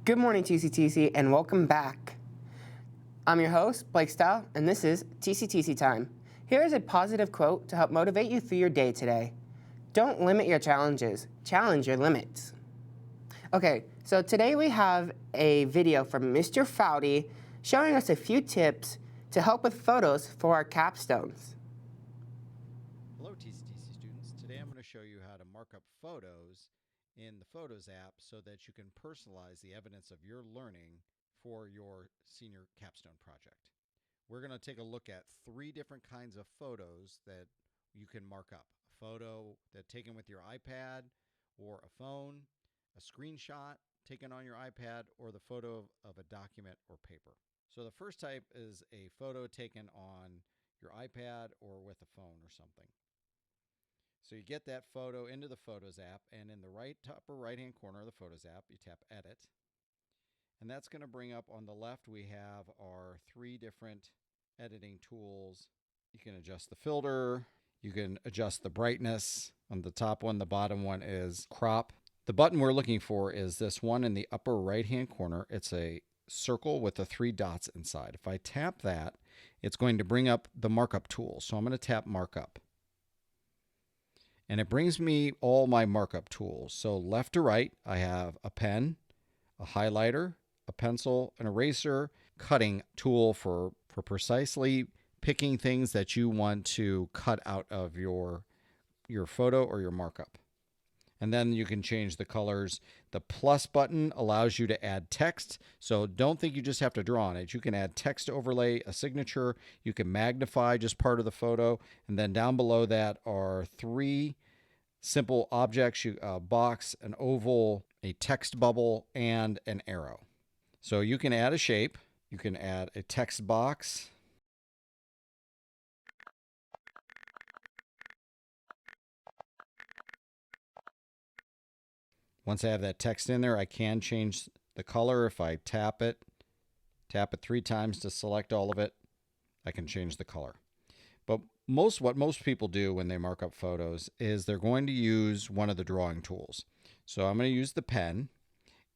Good morning, TCTC, and welcome back. I'm your host, Blake Style, and this is TCTC Time. Here is a positive quote to help motivate you through your day today. Don't limit your challenges, challenge your limits. Okay, so today we have a video from Mr. Foutty showing us a few tips to help with photos for our capstones. Hello TCTC students. Today I'm going to show you how to mark up photos in the Photos app so that you can personalize the evidence of your learning for your senior capstone project. We're going to take a look at 3 different kinds of photos that you can mark up. A photo that's taken with your iPad or a phone, a screenshot taken on your iPad, or the photo of a document or paper. So the first type is a photo taken on your iPad or with a phone or something. So you get that photo into the Photos app, and in the upper right-hand corner of the Photos app, you tap Edit. And that's going to bring up on the left, we have our 3 different editing tools. You can adjust the filter, you can adjust the brightness. On the top one, the bottom one is crop. The button we're looking for is this one in the upper right-hand corner. It's a circle with the 3 dots inside. If I tap that, it's going to bring up the markup tool. So I'm going to tap Markup. And it brings me all my markup tools. So left to right, I have a pen, a highlighter, a pencil, an eraser, cutting tool for precisely picking things that you want to cut out of your photo or your markup. And then you can change the colors. The plus button allows you to add text. So don't think you just have to draw on it. You can add text overlay, a signature. You can magnify just part of the photo. And then down below that are 3 simple objects, a box, an oval, a text bubble, and an arrow. So you can add a shape. You can add a text box. Once I have that text in there, I can change the color. If I tap it 3 times to select all of it, I can change the color. But what most people do when they mark up photos is they're going to use one of the drawing tools. So I'm going to use the pen,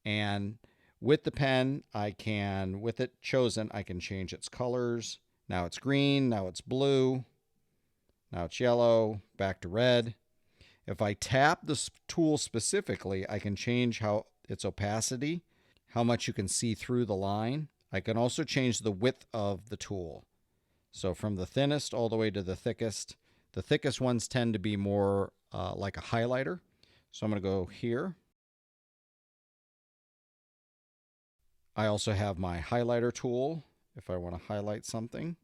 and with the pen, with it chosen, I can change its colors. Now it's green, now it's blue, now it's yellow, back to red. If I tap this tool specifically, I can change its opacity, how much you can see through the line. I can also change the width of the tool. So from the thinnest all the way to the thickest ones tend to be more like a highlighter. So I'm going to go here. I also have my highlighter tool. If I want to highlight something,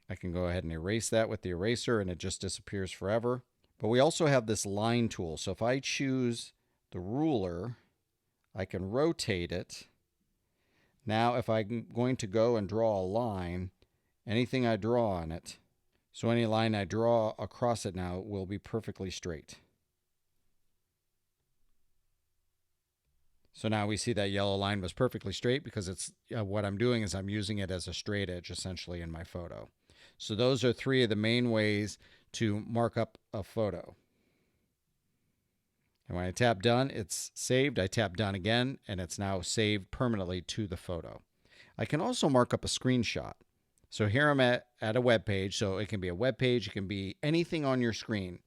I can go ahead and erase that with the eraser and it just disappears forever. But we also have this line tool. So if I choose the ruler, I can rotate it. Now if I'm going to go and draw a line, anything I draw on it, so any line I draw across it now will be perfectly straight. So now we see that yellow line was perfectly straight because it's what I'm doing is I'm using it as a straight edge essentially in my photo. So those are 3 of the main ways to mark up a photo. And when I tap done, it's saved. I tap done again, and it's now saved permanently to the photo. I can also mark up a screenshot. So here I'm at a web page. So it can be a web page. It can be anything on your screen.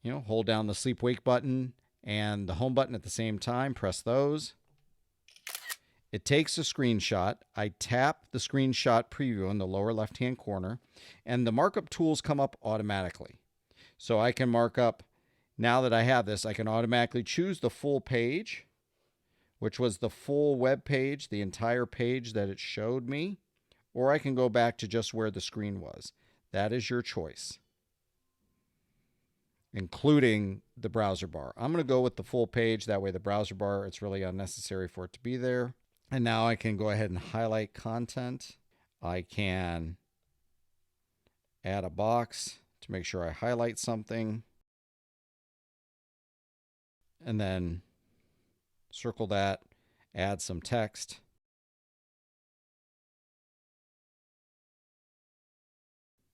Hold down the sleep wake button and the home button at the same time. Press those. It takes a screenshot. I tap the screenshot preview in the lower left-hand corner, and the markup tools come up automatically. So I can mark up, now that I have this, I can automatically choose the full page, which was the full web page, the entire page that it showed me, or I can go back to just where the screen was. That is your choice, including the browser bar. I'm going to go with the full page. That way the browser bar, it's really unnecessary for it to be there. And now I can go ahead and highlight content. I can add a box to make sure I highlight something. And then circle that, add some text.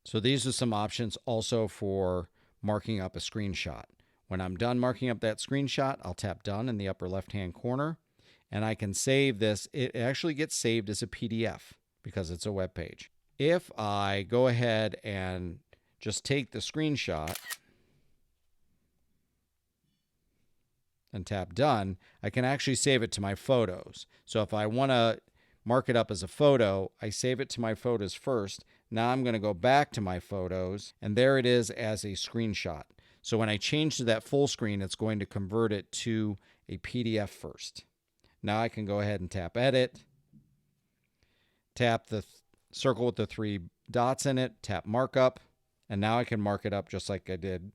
So these are some options also for marking up a screenshot. When I'm done marking up that screenshot, I'll tap done in the upper left-hand corner. and I can save this. It actually gets saved as a PDF because it's a web page. If I go ahead and just take the screenshot and tap done, I can actually save it to my photos. So if I want to mark it up as a photo, I save it to my photos first. Now I'm going to go back to my photos, and there it is as a screenshot. So when I change to that full screen, it's going to convert it to a PDF first. Now I can go ahead and tap edit, tap the circle with the 3 dots in it, tap markup, and now I can mark it up just like I did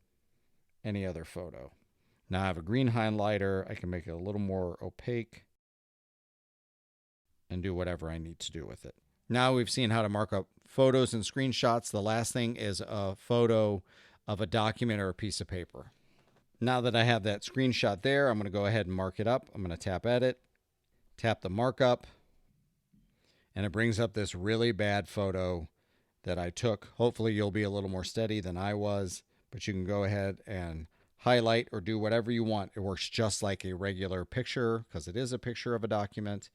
any other photo. Now I have a green highlighter. I can make it a little more opaque and do whatever I need to do with it. Now we've seen how to mark up photos and screenshots. The last thing is a photo of a document or a piece of paper. Now that I have that screenshot there, I'm going to go ahead and mark it up. I'm going to tap edit, tap the markup, and it brings up this really bad photo that I took. Hopefully you'll be a little more steady than I was, but you can go ahead and highlight or do whatever you want. It works just like a regular picture because it is a picture of a document.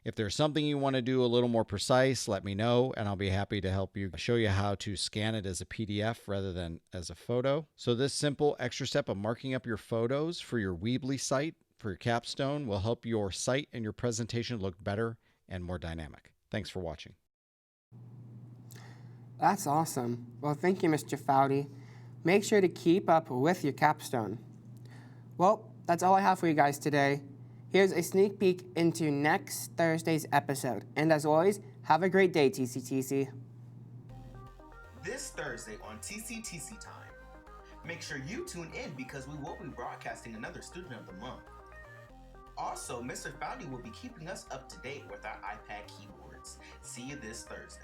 If there's something you want to do a little more precise, let me know, and I'll be happy to help you show you how to scan it as a PDF rather than as a photo. So this simple extra step of marking up your photos for your Weebly site, for your capstone, will help your site and your presentation look better and more dynamic. Thanks for watching. That's awesome. Well, thank you, Mr. Foutty. Make sure to keep up with your capstone. Well, that's all I have for you guys today. Here's a sneak peek into next Thursday's episode. And as always, have a great day, TCTC. This Thursday on TCTC Time. Make sure you tune in because we will be broadcasting another Student of the Month. Also, Mr. Foutty will be keeping us up to date with our iPad keyboards. See you this Thursday.